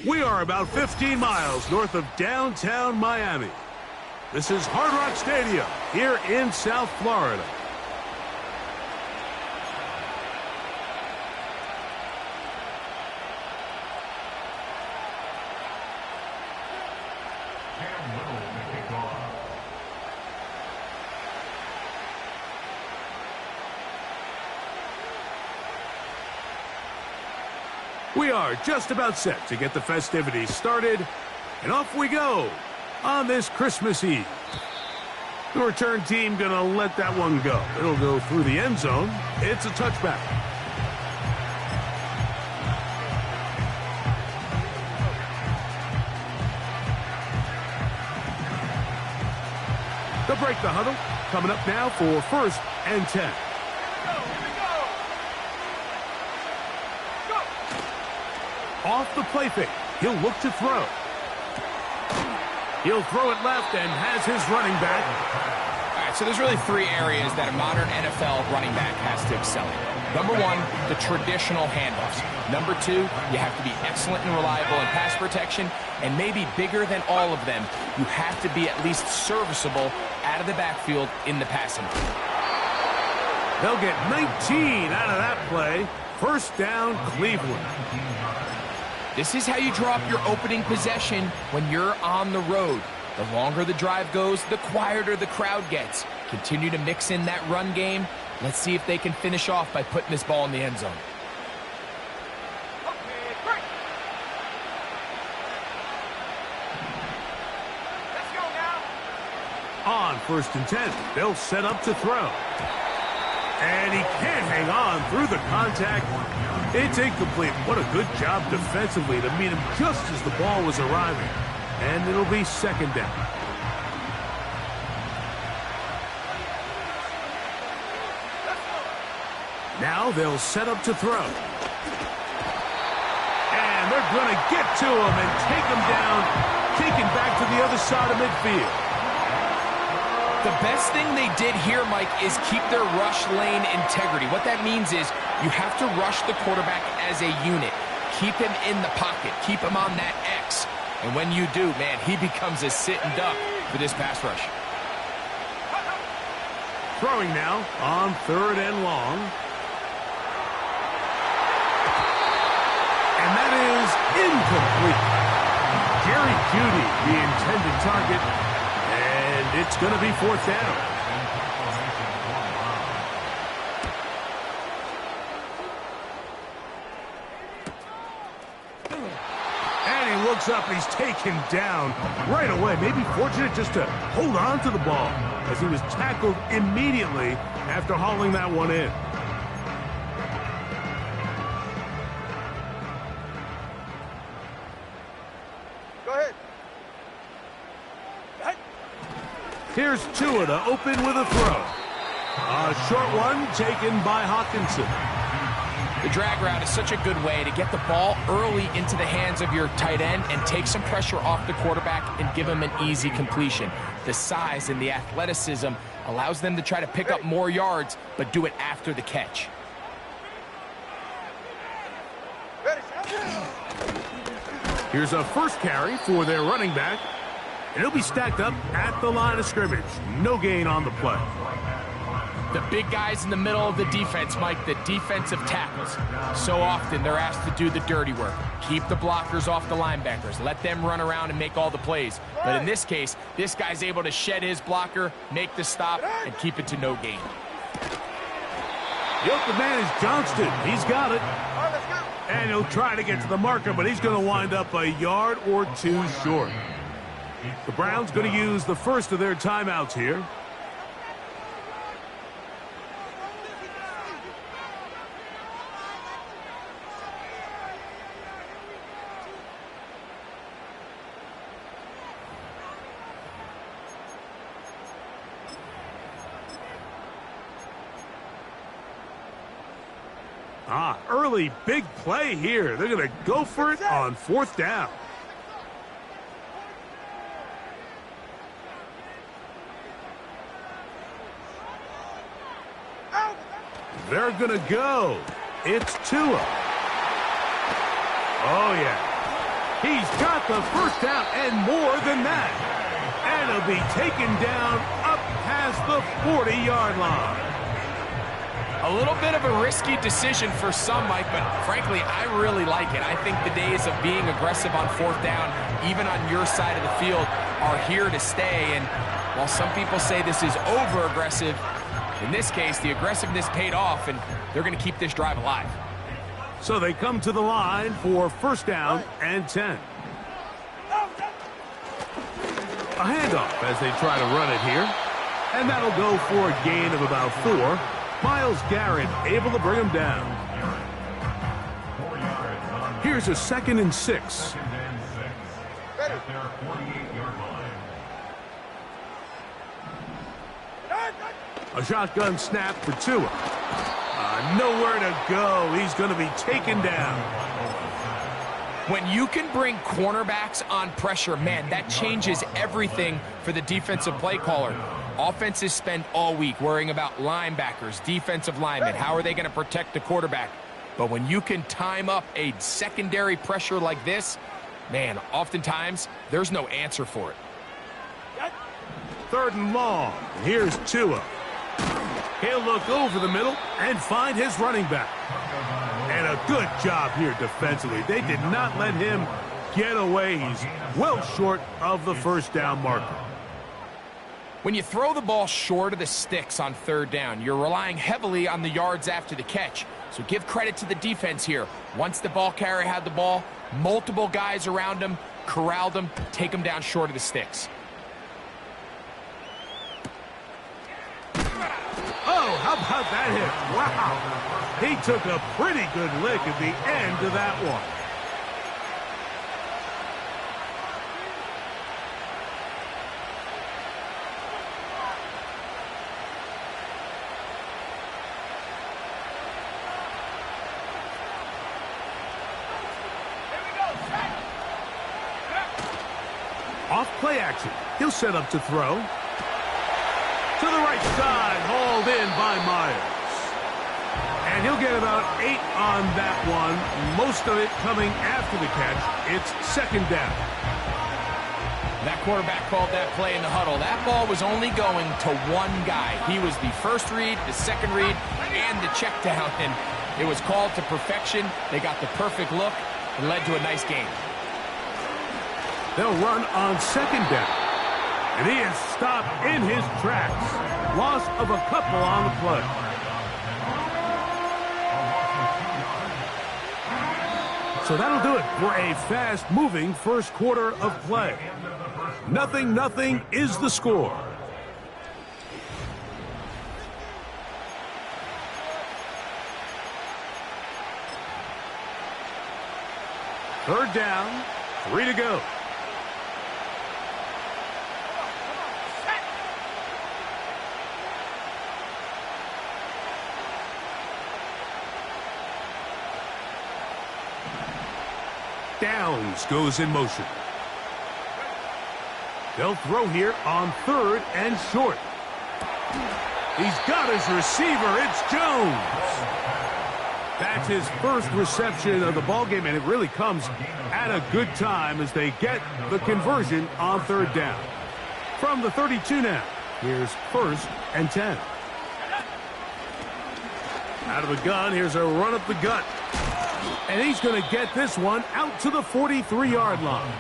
We are about 15 miles north of downtown Miami. This is Hard Rock Stadium here in South Florida. We are just about set to get the festivities started, and off we go on this Christmas Eve. The return team gonna let that one go. It'll go through the end zone. It's a touchback. They'll break the huddle. Coming up now for 1st and 10. Off the play fake. He'll look to throw. He'll throw it left and has his running back. All right, so there's really 3 areas that a modern NFL running back has to excel in. Number 1, the traditional handoffs. Number 2, you have to be excellent and reliable in pass protection. And maybe bigger than all of them, you have to be at least serviceable out of the backfield in the passing game. They'll get 19 out of that play. 1st down, Cleveland. This is how you draw up your opening possession when you're on the road. The longer the drive goes, the quieter the crowd gets. Continue to mix in that run game. Let's see if they can finish off by putting this ball in the end zone. Let's go now. On 1st and 10, they'll set up to throw. And he can't hang on through the contact. It's incomplete. What a good job defensively to meet him just as the ball was arriving. And it'll be 2nd down. Now they'll set up to throw. And they're going to get to him and take him down, taken back to the other side of midfield. The best thing they did here, Mike, is keep their rush lane integrity. What that means is you have to rush the quarterback as a unit. Keep him in the pocket. Keep him on that X. And when you do, man, he becomes a sitting duck for this pass rush. Throwing now on 3rd and long. And that is incomplete. Jerry Jeudy, the intended target. And it's going to be 4th down. And he looks up and he's taken down right away. Maybe fortunate just to hold on to the ball as he was tackled immediately after hauling that one in. Here's Tua to open with a throw. A short one taken by Hawkinson. The drag route is such a good way to get the ball early into the hands of your tight end and take some pressure off the quarterback and give him an easy completion. The size and the athleticism allows them to try to pick up more yards, but do it after the catch. Here's a 1st carry for their running back. And he'll be stacked up at the line of scrimmage. No gain on the play. The big guys in the middle of the defense, Mike, the defensive tackles. So often they're asked to do the dirty work. Keep the blockers off the linebackers. Let them run around and make all the plays. But in this case, this guy's able to shed his blocker, make the stop, and keep it to no gain. The open man is Johnston. He's got it. And he'll try to get to the marker, but he's going to wind up a yard or 2 short. The Browns going to use the 1st of their timeouts here. Early big play here. They're going to go for it on 4th down. They're going to go. It's Tua. Oh, yeah. He's got the first down and more than that. And he'll be taken down up past the 40-yard line. A little bit of a risky decision for some, Mike, but frankly, I really like it. I think the days of being aggressive on fourth down, even on your side of the field, are here to stay. And while some people say this is over-aggressive, in this case, the aggressiveness paid off, and they're going to keep this drive alive. So they come to the line for first down and 10. A handoff as they try to run it here. And that'll go for a gain of about 4. Myles Garrett able to bring him down. Here's a 2nd and 6. A shotgun snap for Tua. Nowhere to go. He's going to be taken down. When you can bring cornerbacks on pressure, man, that changes everything for the defensive play caller. Offenses spend all week worrying about linebackers, defensive linemen. How are they going to protect the quarterback? But when you can time up a secondary pressure like this, man, oftentimes there's no answer for it. 3rd and long. Here's Tua. He'll look over the middle and find his running back. And a good job here defensively. They did not let him get away. He's well short of the first down marker. When you throw the ball short of the sticks on 3rd down, you're relying heavily on the yards after the catch. So give credit to the defense here. Once the ball carrier had the ball, multiple guys around him, corralled him, take him down short of the sticks. Oh, how about that hit? Wow. He took a pretty good lick at the end of that one. Off play action. He'll set up to throw. To the right side, hauled in by Myers. And he'll get about 8 on that one, most of it coming after the catch. It's 2nd down. That quarterback called that play in the huddle. That ball was only going to one guy. He was the first read, the second read, and the check down. And it was called to perfection. They got the perfect look and led to a nice game. They'll run on 2nd down. And he is stopped in his tracks. Loss of a couple on the play. So that'll do it for a fast-moving first quarter of play. 0-0 is the score. Third down, 3 to go. Downs goes in motion. They'll throw here on 3rd and short. He's got his receiver. It's Jones. That's his first reception of the ballgame, and it really comes at a good time as they get the conversion on 3rd down. From the 32 now, here's 1st and 10. Out of the gun, here's a run up the gut. And he's going to get this one out to the 43-yard line.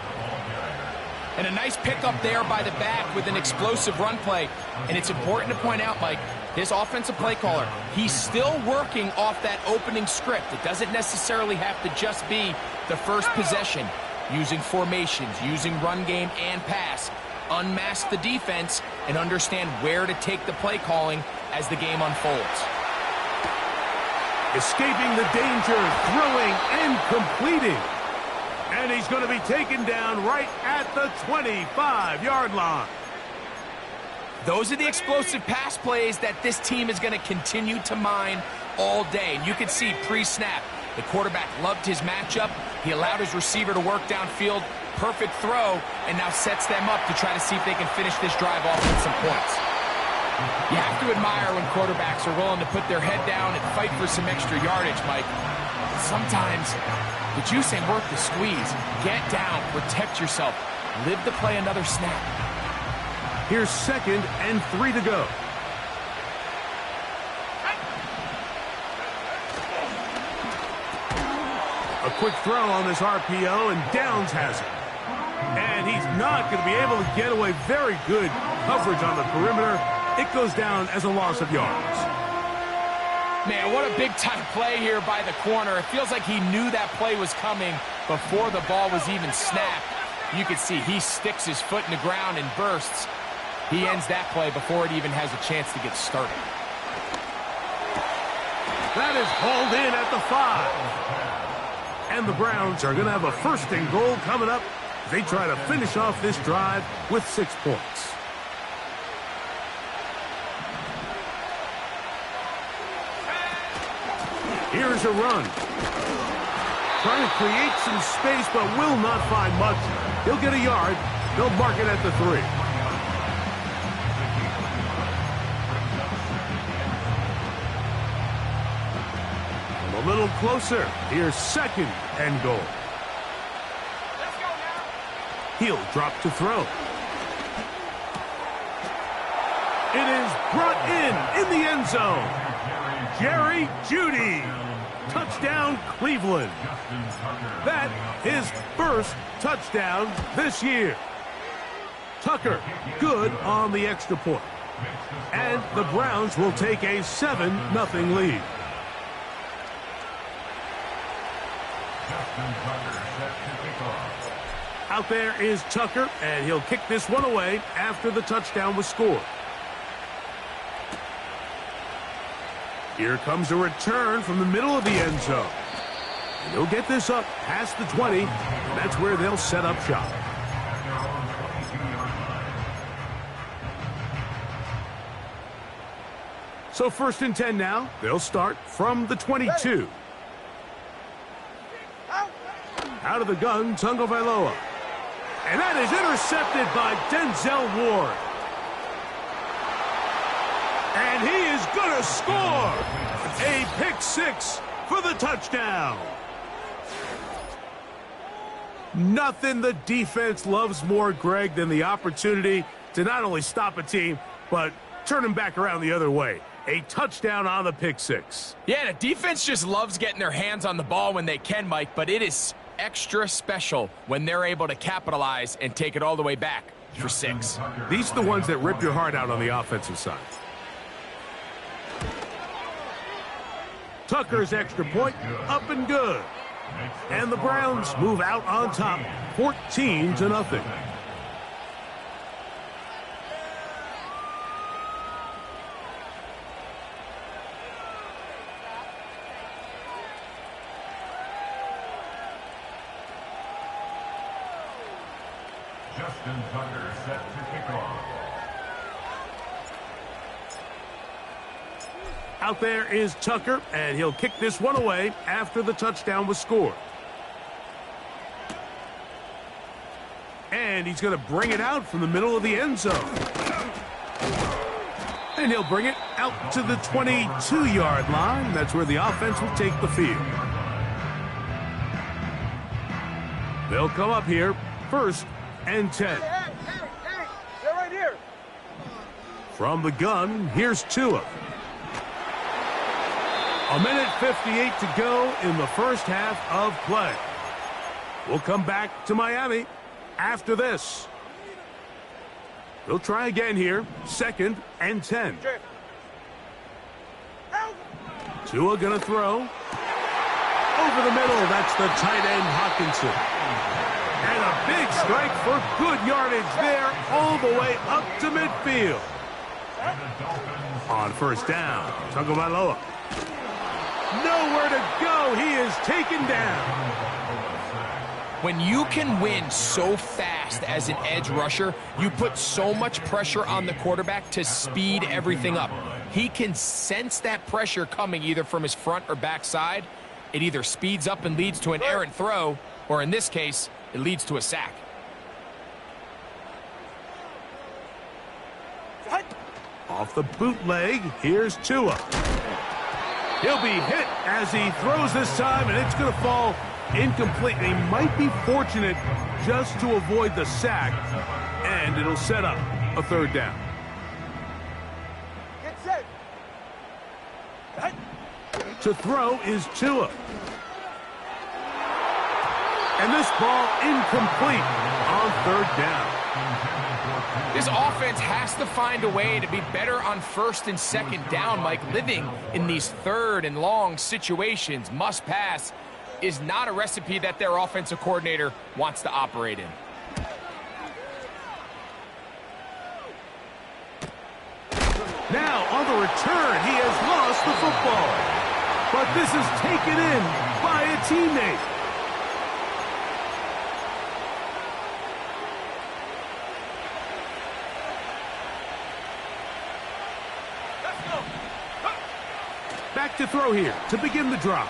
And a nice pickup there by the back with an explosive run play. And it's important to point out, Mike, this offensive play caller, he's still working off that opening script. It doesn't necessarily have to just be the first possession. Using formations, using run game and pass. Unmask the defense and understand where to take the play calling as the game unfolds. Escaping the danger, throwing and completing. And he's going to be taken down right at the 25-yard line. Those are the explosive pass plays that this team is going to continue to mine all day. And you can see pre-snap, the quarterback loved his matchup. He allowed his receiver to work downfield. Perfect throw, and now sets them up to try to see if they can finish this drive off with some points. You have to admire when quarterbacks are willing to put their head down and fight for some extra yardage, Mike. Sometimes the juice ain't worth the squeeze. Get down, protect yourself, live to play another snap. Here's 2nd and 3 to go. A quick throw on this RPO, and Downs has it. And he's not going to be able to get away. Very good coverage on the perimeter. It goes down as a loss of yards. Man, what a big-time play here by the corner. It feels like he knew that play was coming before the ball was even snapped. You can see he sticks his foot in the ground and bursts. He ends that play before it even has a chance to get started. That is hauled in at the 5. And the Browns are going to have a 1st and goal coming up. They try to finish off this drive with 6 points. Here's a run. Trying to create some space, but will not find much. He'll get a yard. They'll mark it at the 3. A little closer. Here's 2nd and goal. He'll drop to throw. It is brought in the end zone. Jerry Jeudy. Touchdown, Cleveland. That his 1st touchdown this year. Tucker, good on the extra point. And the Browns will take a 7-0 lead. Out there is Tucker, and he'll kick this one away after the touchdown was scored. Here comes a return from the middle of the end zone. And he'll get this up past the 20, and that's where they'll set up shop. So 1st and 10 now. They'll start from the 22. Out of the gun, Tagovailoa. And that is intercepted by Denzel Ward. And he is going to score. A pick 6 for the touchdown. Nothing the defense loves more, Greg, than the opportunity to not only stop a team, but turn them back around the other way. A touchdown on the pick 6. Yeah, the defense just loves getting their hands on the ball when they can, Mike, but it is extra special when they're able to capitalize and take it all the way back for 6. These are the ones that rip your heart out on the offensive side. Tucker's extra point, up and good. And the Browns move out on top, 14-0. Justin Tucker set to kick off. Out there is Tucker, and he'll kick this one away after the touchdown was scored. And he's going to bring it out from the middle of the end zone. And he'll bring it out to the 22-yard line. That's where the offense will take the field. They'll come up here, 1st and 10. Hey, they're right here. From the gun, here's Tua. 1:58 to go in the 1st half of play. We'll come back to Miami after this. They'll try again here, 2nd and 10. Tua gonna throw. Over the middle, that's the tight end Hockenson. And a big strike for good yardage there, all the way up to midfield. On 1st down, Tagovailoa. Nowhere to go. He is taken down. When you can win so fast as an edge rusher, you put so much pressure on the quarterback to speed everything up. He can sense that pressure coming either from his front or back side. It either speeds up and leads to an errant throw, or in this case, it leads to a sack. Off the bootleg, here's Tua. He'll be hit as he throws this time, and it's going to fall incomplete. He might be fortunate just to avoid the sack, and it'll set up a third down. Get set. To throw is Tua. And this ball incomplete on third down. This offense has to find a way to be better on first and second down, Mike. Living in these third and long situations, must pass, is not a recipe that their offensive coordinator wants to operate in. Now on the return, he has lost the football. But this is taken in by a teammate. Back to throw here to begin the drop.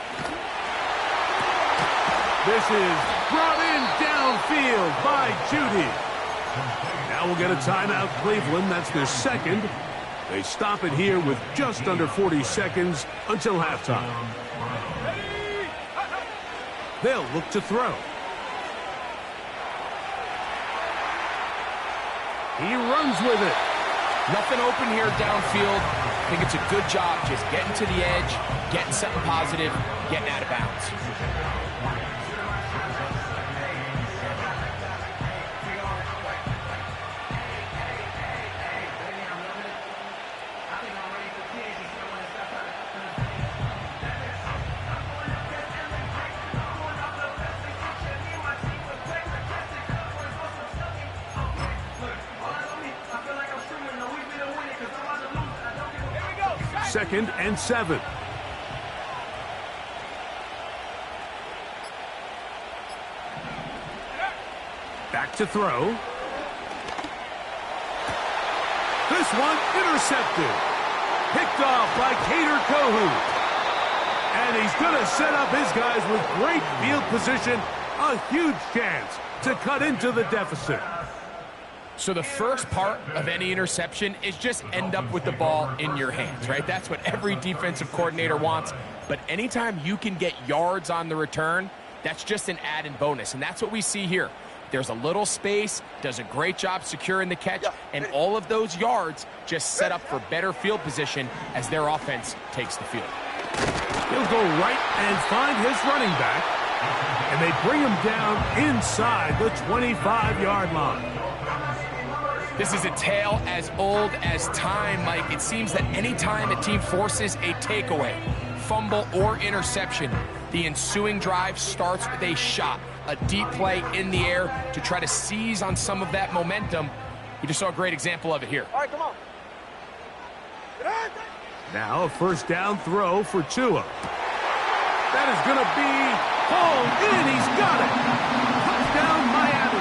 This is brought in downfield by Judy. Now we'll get a timeout, Cleveland. That's their second. They stop it here with just under 40 seconds until halftime. They'll look to throw. He runs with it. Nothing open here downfield. I think it's a good job just getting to the edge, getting something positive, getting out of bounds. Second and 7. Back to throw. This one intercepted. Picked off by Kader Kohou. And he's going to set up his guys with great field position. A huge chance to cut into the deficit. So the first part of any interception is just end up with the ball in your hands, right? That's what every defensive coordinator wants. But anytime you can get yards on the return, that's just an added bonus. And that's what we see here. There's a little space, does a great job securing the catch, and all of those yards just set up for better field position as their offense takes the field. He'll go right and find his running back, and they bring him down inside the 25-yard line. This is a tale as old as time, Mike. It seems that any time a team forces a takeaway, fumble, or interception, the ensuing drive starts with a shot, a deep play in the air to try to seize on some of that momentum. We just saw a great example of it here. All right, come on. Now a first down throw for Tua. That is going to be hauled in. He's got it. Touchdown, Miami.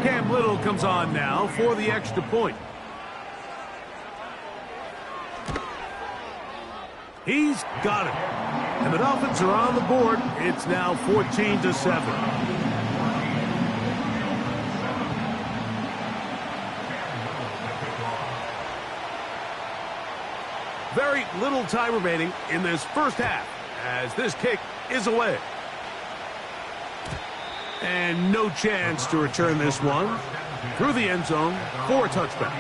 Cam Little comes on now for the extra point. He's got it. And the Dolphins are on the board. It's now 14-7. Very little time remaining in this first half as this kick is away. And no chance to return this one through the end zone for a touchback.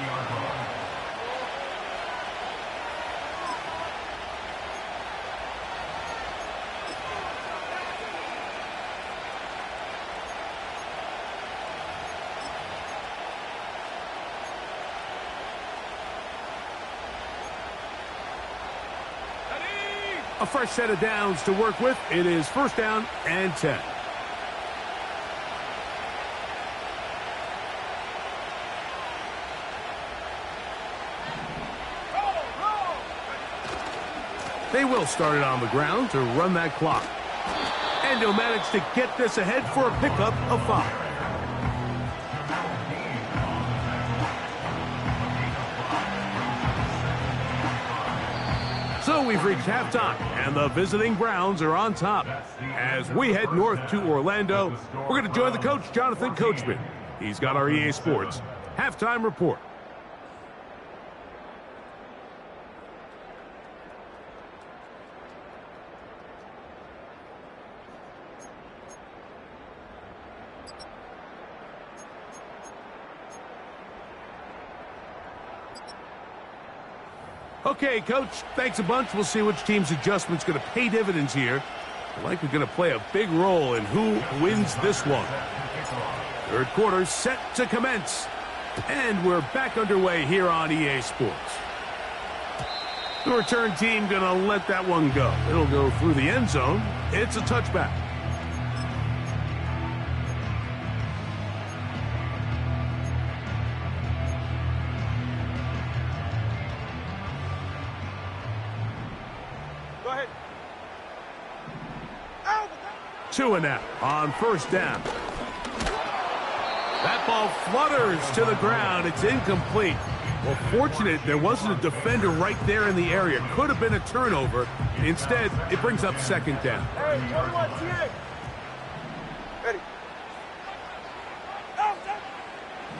A fresh set of downs to work with. It is first down and 10. They will start it on the ground to run that clock. And he'll manage to get this ahead for a pickup of 5. So we've reached halftime, and the visiting Browns are on top. As we head north to Orlando, we're going to join the coach, Jonathan Coachman. He's got our EA Sports halftime report. Okay, Coach, thanks a bunch. We'll see which team's adjustment's going to pay dividends here. Likely going to play a big role in who wins this one. Third quarter set to commence. And we're back underway here on EA Sports. The return team going to let that one go. It'll go through the end zone. It's a touchback. Tua now on first down. That ball flutters to the ground. It's incomplete. Well, fortunate there wasn't a defender right there in the area. Could have been a turnover. Instead, it brings up second down. Hey, 21, TA. Ready.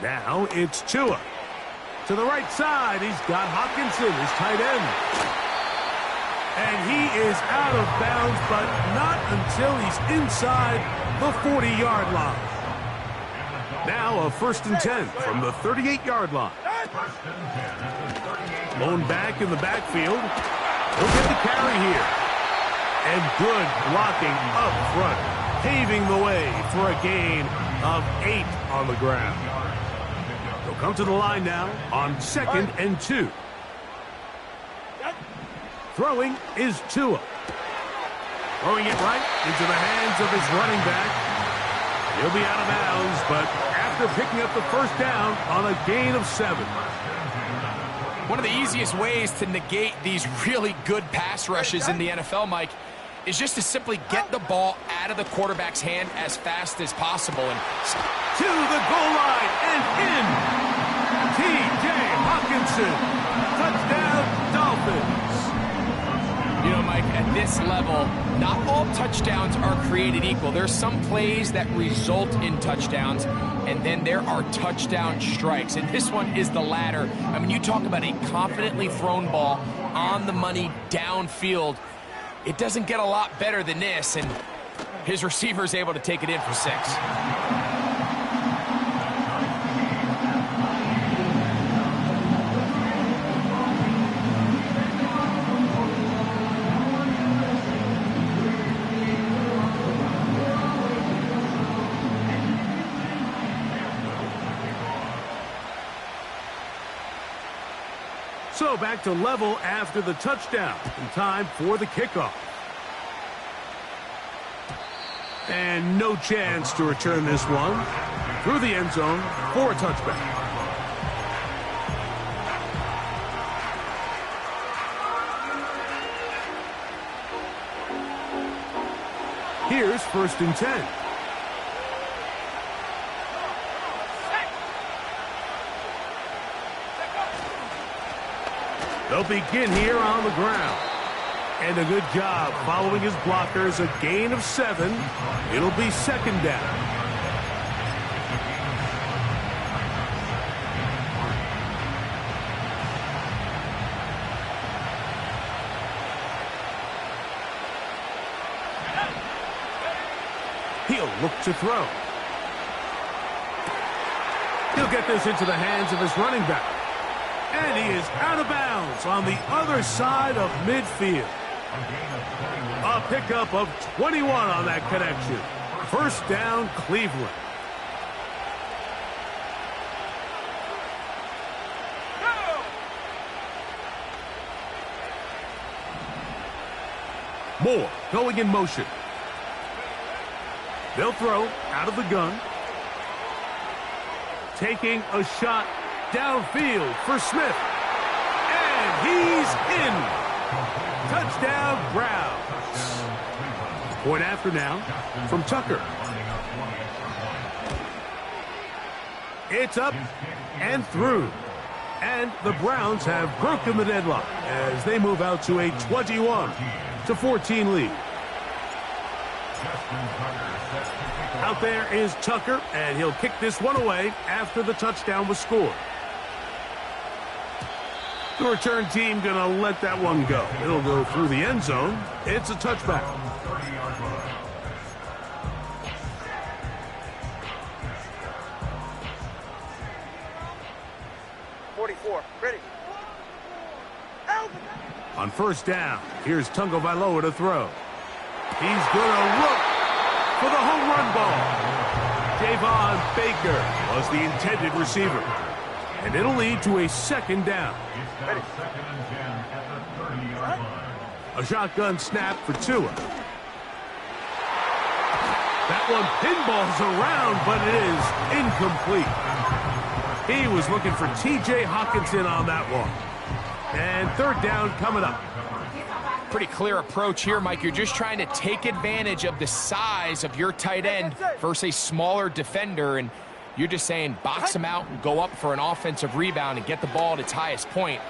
Now it's Tua. To the right side, he's got Hockenson, his tight end. And he is out of bounds, but not until he's inside the 40-yard line. Now a 1st and 10 from the 38-yard line. Lone back in the backfield. He'll get the carry here. And good blocking up front, paving the way for a gain of 8 on the ground. He'll come to the line now on 2nd and 2. Throwing is Tua. Throwing it right into the hands of his running back. He'll be out of bounds, but after picking up the first down on a gain of 7. One of the easiest ways to negate these really good pass rushes in the NFL, Mike, is just to simply get the ball out of the quarterback's hand as fast as possible. And to the goal line and in. T.J. Hockenson. Touchdown, Dolphins. You know, Mike, at this level, not all touchdowns are created equal. There's some plays that result in touchdowns, and then there are touchdown strikes. And this one is the latter. I mean, you talk about a confidently thrown ball on the money downfield. It doesn't get a lot better than this, and his receiver is able to take it in for 6. So back to level after the touchdown. In time for the kickoff. And no chance to return this one through the end zone for a touchback. Here's 1st and 10. They'll begin here on the ground. And a good job following his blockers. A gain of 7. It'll be 2nd down. He'll look to throw. He'll get this into the hands of his running back. And he is out of bounds on the other side of midfield. A pickup of 21 on that connection. 1st down, Cleveland. Moore going in motion. They'll throw out of the gun. Taking a shot downfield for Smith. And he's in. Touchdown, Browns. Point after now from Tucker. It's up and through. And the Browns have broken the deadlock as they move out to a 21-14 lead. Out there is Tucker, and he'll kick this one away after the touchdown was scored. The return team going to let that one go. It'll go through the end zone. It's a touchback. 44. Ready. On first down, here's Tagovailoa to throw. He's going to look for the home run ball. Javon Baker was the intended receiver. And it'll lead to a second down. Ready. Second and 10 at the 30-yard line. A shotgun snap for Tua. That one pinballs around, but it is incomplete. He was looking for T.J. Hockenson on that one. And third down coming up. Pretty clear approach here, Mike. You're just trying to take advantage of the size of your tight end versus a smaller defender, and you're just saying box him out and go up for an offensive rebound and get the ball at its highest point.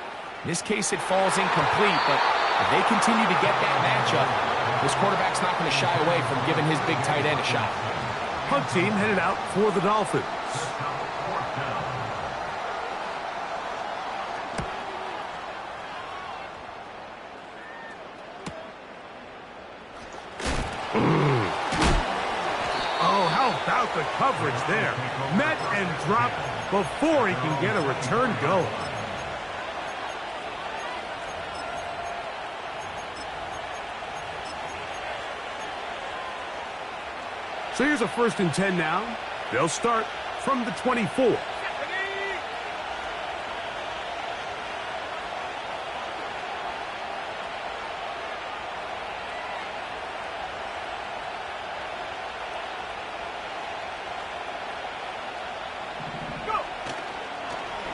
In this case, it falls incomplete, but if they continue to get that matchup, this quarterback's not going to shy away from giving his big tight end a shot. Punt team headed out for the Dolphins. Oh, how about the coverage there? Met and dropped before he can get a return going. So here's a 1st and 10 now. They'll start from the 24.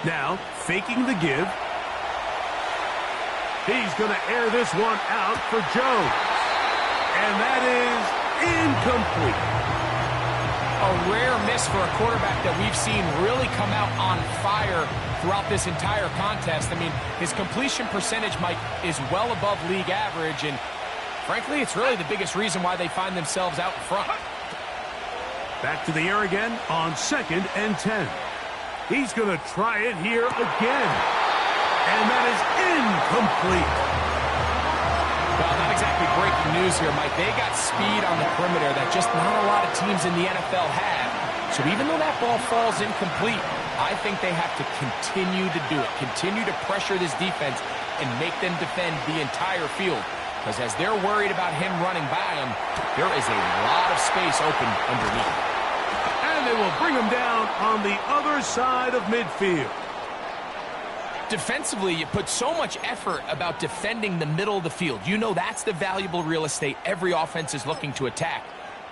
Now, faking the give. He's going to air this one out for Jones. And that is incomplete. A rare miss for a quarterback that we've seen really come out on fire throughout this entire contest. I mean, his completion percentage, Mike, is well above league average, and frankly, it's really the biggest reason why they find themselves out in front. Back to the air again on 2nd and 10. He's going to try it here again. And that is incomplete. Well, not exactly breaking news here, Mike. They got speed on the perimeter that just not a lot of teams in the NFL have. So even though that ball falls incomplete, I think they have to continue to do it. Continue to pressure this defense and make them defend the entire field. Because as they're worried about him running by them, there is a lot of space open underneath. And they will bring him down on the other side of midfield. Defensively, you put so much effort about defending the middle of the field. You know that's the valuable real estate every offense is looking to attack.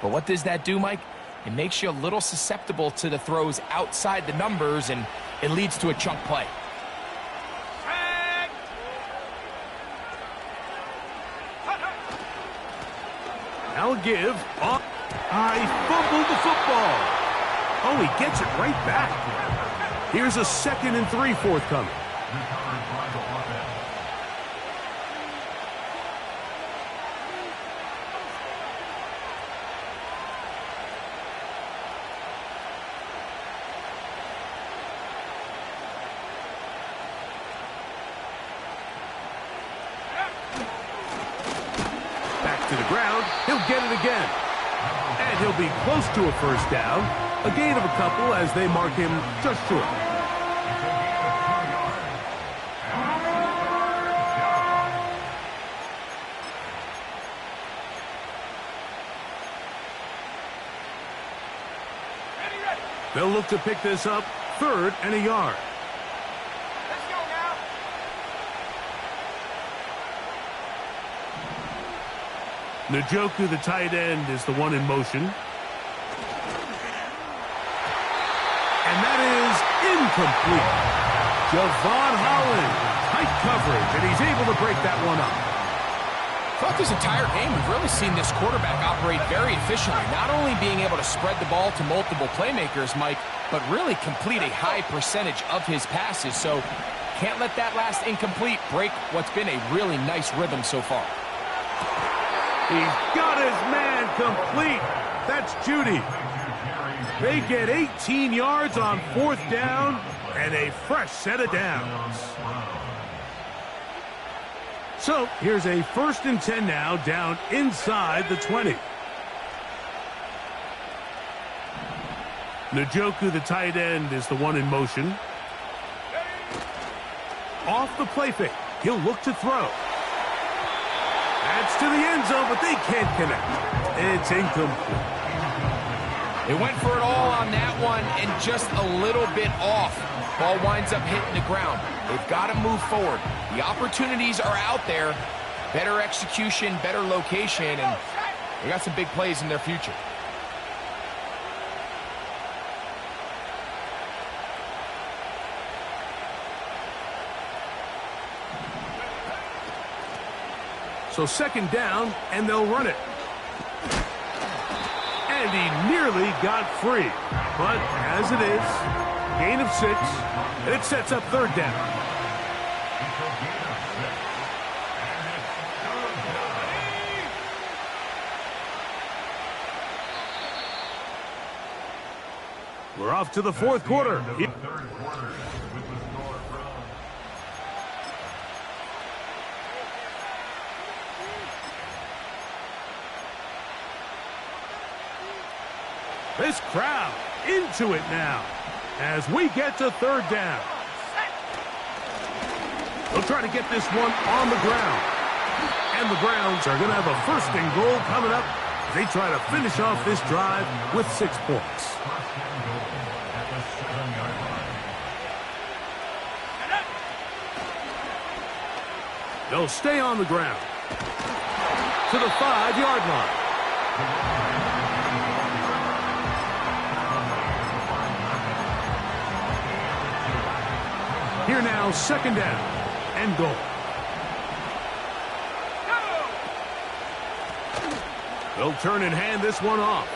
But what does that do, Mike? It makes you a little susceptible to the throws outside the numbers, and it leads to a chunk play. Now give. Oh, I fumbled the football. Oh, he gets it right back. Here's a 2nd and 3 forthcoming. Back to the ground. He'll get it again. And he'll be close to a 1st down. A gain of a couple as they mark him just short. They'll look to pick this up 3rd and a yard. Let's go now. Njoku, the tight end, is the one in motion. And that is incomplete. Javon Holland, tight coverage, and he's able to break that one up. Throughout this entire game, we've really seen this quarterback operate very efficiently, not only being able to spread the ball to multiple playmakers, Mike, but really complete a high percentage of his passes. So can't let that last incomplete break what's been a really nice rhythm so far. He's got his man complete. That's Judy. They get 18 yards on 4th down and a fresh set of downs. So here's a 1st and 10 now, down inside the 20. Njoku, the tight end, is the one in motion. Off the play fake. He'll look to throw. That's to the end zone, but they can't connect. It's incomplete. They went for it all on that one and just a little bit off. Ball winds up hitting the ground. They've got to move forward. The opportunities are out there. Better execution, better location, and they got some big plays in their future. So 2nd down, and they'll run it. And he nearly got free. But as it is, gain of 6, and it sets up 3rd down. We're off to the 4th quarter. This crowd into it now as we get to 3rd down. They'll try to get this one on the ground. And the Browns are going to have a 1st and goal coming up. They try to finish off this drive with 6 points. They'll stay on the ground to the 5-yard line. Here now, 2nd down and goal. They'll turn and hand this one off.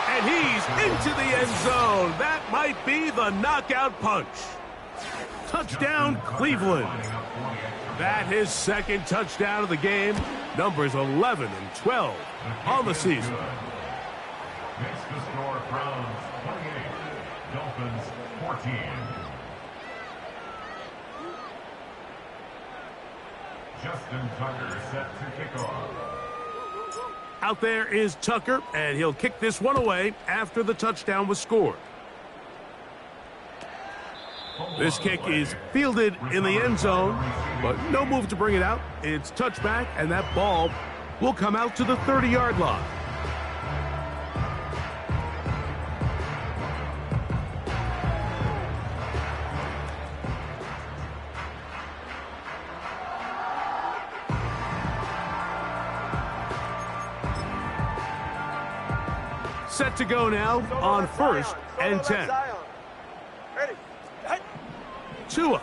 And he's into the end zone. That might be the knockout punch. Touchdown, Cleveland. That his 2nd touchdown of the game. Numbers 11 and 12 on the season. Makes the score Browns 28, Dolphins 14. Justin Tucker set to kick off. Out there is Tucker, and he'll kick this one away after the touchdown was scored. This kick is fielded in the end zone, but no move to bring it out. It's touchback, and that ball will come out to the 30-yard line. Set to go now on 1st and 10. Ready. Tua.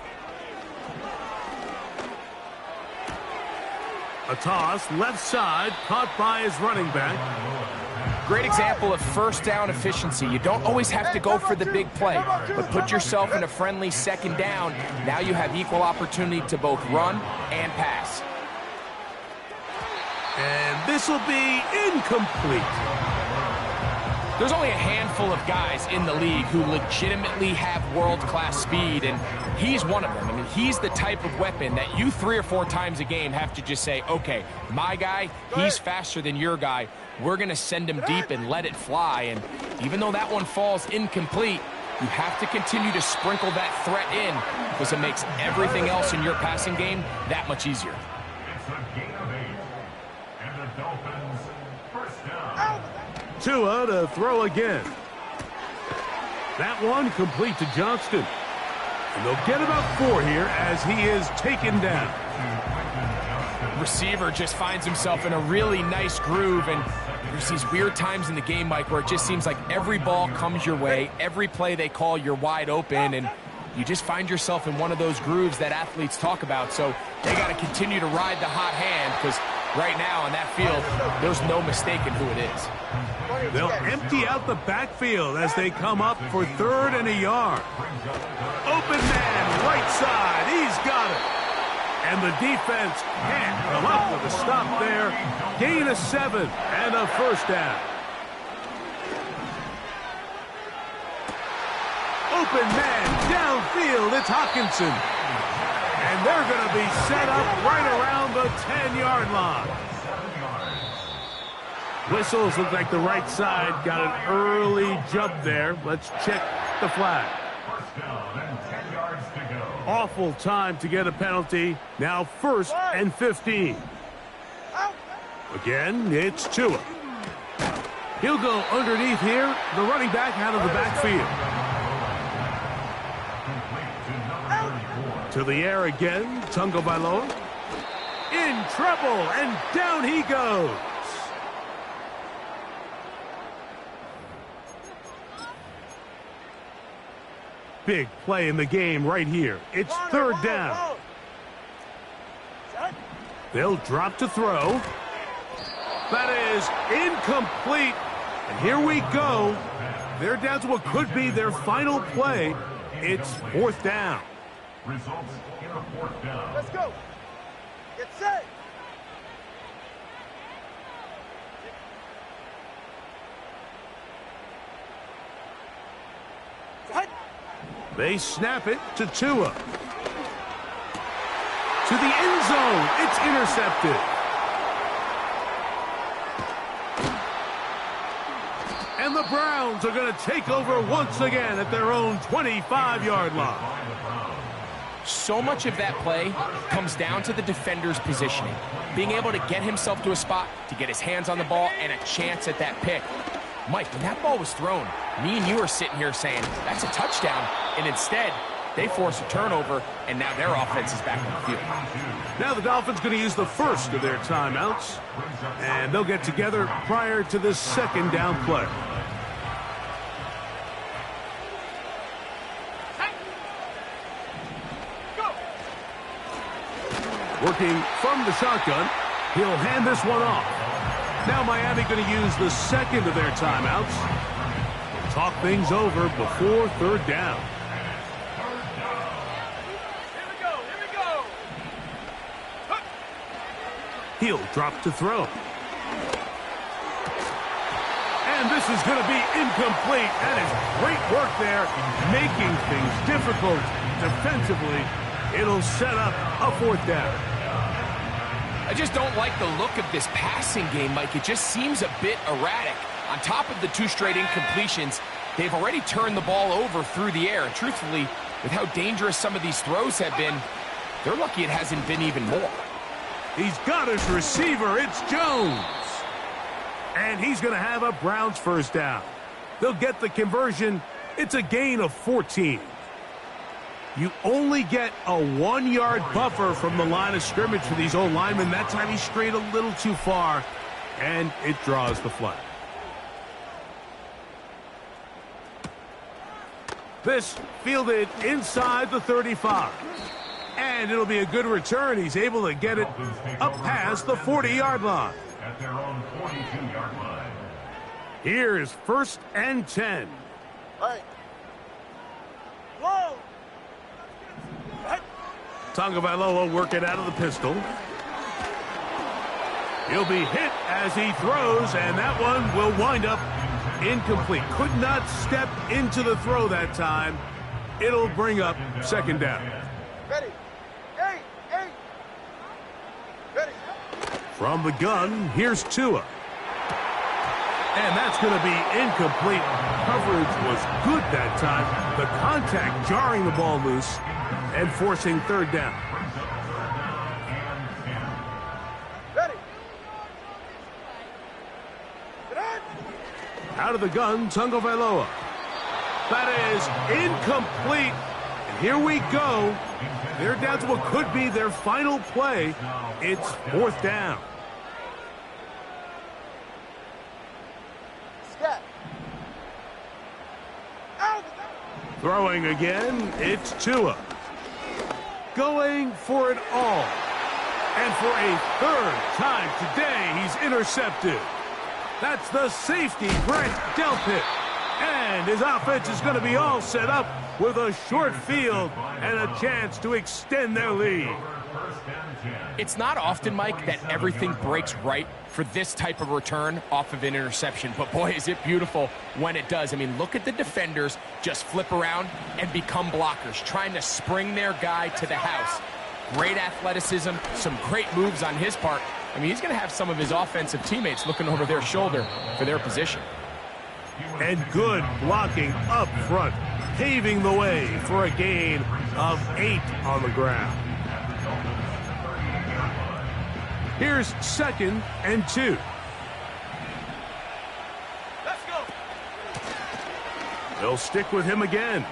A toss, left side, caught by his running back. Great example of 1st down efficiency. You don't always have to go for the big play, but put yourself in a friendly 2nd down. Now you have equal opportunity to both run and pass. And this will be incomplete. There's only a handful of guys in the league who legitimately have world-class speed, and he's one of them. I mean, he's the type of weapon that you 3 or 4 times a game have to just say, okay, my guy, he's faster than your guy. We're going to send him deep and let it fly. And even though that one falls incomplete, you have to continue to sprinkle that threat in because it makes everything else in your passing game that much easier. It's a gain of 8. And the Dolphins 1st down. Tua to throw again. That one complete to Johnston. And they'll get about 4 here as he is taken down. Receiver just finds himself in a really nice groove, and there's these weird times in the game, Mike, where it just seems like every ball comes your way, every play they call, you're wide open, and you just find yourself in one of those grooves that athletes talk about. So they got to continue to ride the hot hand, because right now on that field, there's no mistaking who it is. They'll empty out the backfield as they come up for 3rd and a yard. Open man, right side. He's got it. And the defense can't come up with a stop there. Gain of 7 and a first down. Open man, downfield. It's Hockenson. And they're going to be set up right around the 10-yard line. Whistles look like the right side got an early jump there. Let's check the flag. First down and 10 yards to go. Awful time to get a penalty. Now 1st and 15. Again, it's Tua. He'll go underneath here. The running back out of the backfield. To the air again, Tagovailoa. In trouble, and down he goes. Big play in the game right here. It's 3rd down. They'll drop to throw. That is incomplete. And here we go. They're down to what could be their final play. It's 4th down. Results in a 4th down. Let's go. Get set. They snap it to Tua. To the end zone. It's intercepted. And the Browns are going to take over once again at their own 25-yard line. So much of that play comes down to the defender's positioning. Being able to get himself to a spot, to get his hands on the ball, and a chance at that pick. Mike, when that ball was thrown, me and you are sitting here saying, that's a touchdown. And instead, they force a turnover, and now their offense is back on the field. Now the Dolphins going to use the first of their timeouts, and they'll get together prior to this 2nd down play. Working from the shotgun, he'll hand this one off. Now Miami going to use the 2nd of their timeouts. We'll talk things over before 3rd down. He'll drop to throw. And this is going to be incomplete. That is great work there, making things difficult defensively. It'll set up a 4th down. I just don't like the look of this passing game, Mike. It just seems a bit erratic. On top of the 2 straight incompletions, they've already turned the ball over through the air. And truthfully, with how dangerous some of these throws have been, they're lucky it hasn't been even more. He's got his receiver. It's Jones. And he's going to have a Browns first down. They'll get the conversion. It's a gain of 14. You only get a 1-yard buffer from the line of scrimmage for these old linemen. That time he strayed a little too far, and it draws the flag. This fielded inside the 35. And it'll be a good return. He's able to get it up past the 40-yard line. At their own 42-yard line. Here's 1st and 10. Right. Whoa. Tagovailoa working out of the pistol. He'll be hit as he throws, and that one will wind up incomplete. Could not step into the throw that time. It'll bring up 2nd down. Ready. Hey. Ready. From the gun, here's Tua. And that's going to be incomplete. Coverage was good that time. The contact jarring the ball loose and forcing 3rd down. Ready. Out of the gun, Tagovailoa. That is incomplete. And here we go. They're down to what could be their final play. It's 4th down. Throwing again, it's Tua. Going for it all. And for a third time today, he's intercepted. That's the safety, Grant Delpit. And his offense is going to be all set up with a short field and a chance to extend their lead. It's not often, Mike, that everything breaks right for this type of return off of an interception. But, boy, is it beautiful when it does. I mean, look at the defenders just flip around and become blockers, trying to spring their guy to the house. Great athleticism, some great moves on his part. I mean, he's going to have some of his offensive teammates looking over their shoulder for their position. And good blocking up front, paving the way for a gain of 8 on the ground. Here's 2nd and 2. Let's go. They'll stick with him again.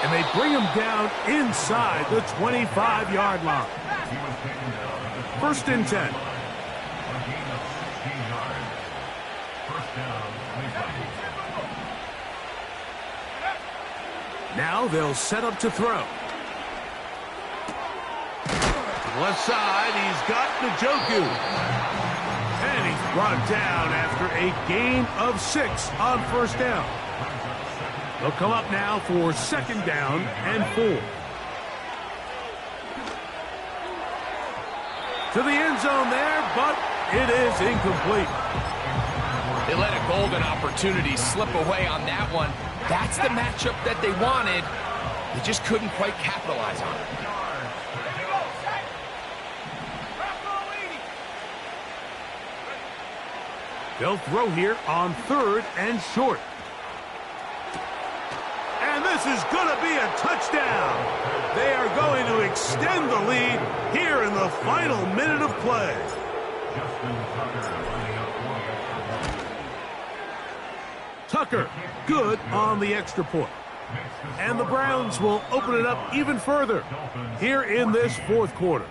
And they bring him down inside the 25-yard line. 1st and 10. Now they'll set up to throw. Left side, he's got Njoku. And he's brought down after a gain of 6 on 1st down. They'll come up now for 2nd down and 4. To the end zone there, but it is incomplete. They let a golden opportunity slip away on that one. That's the matchup that they wanted. They just couldn't quite capitalize on it. They'll throw here on 3rd and short. And this is going to be a touchdown. They are going to extend the lead here in the final minute of play. Tucker, good on the extra point. And the Browns will open it up even further here in this 4th quarter.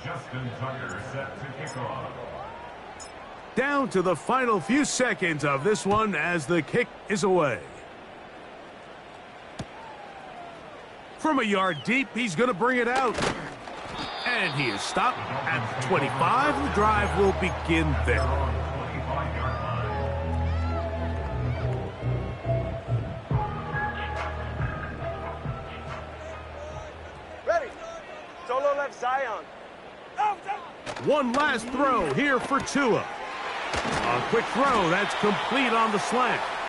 Justin Tucker set to kick off. Down to the final few seconds of this one as the kick is away. From a yard deep, he's going to bring it out. And he is stopped at the 25. The drive will begin there. Ready. Solo left Zion. One last throw here for Tua. A quick throw that's complete on the slant.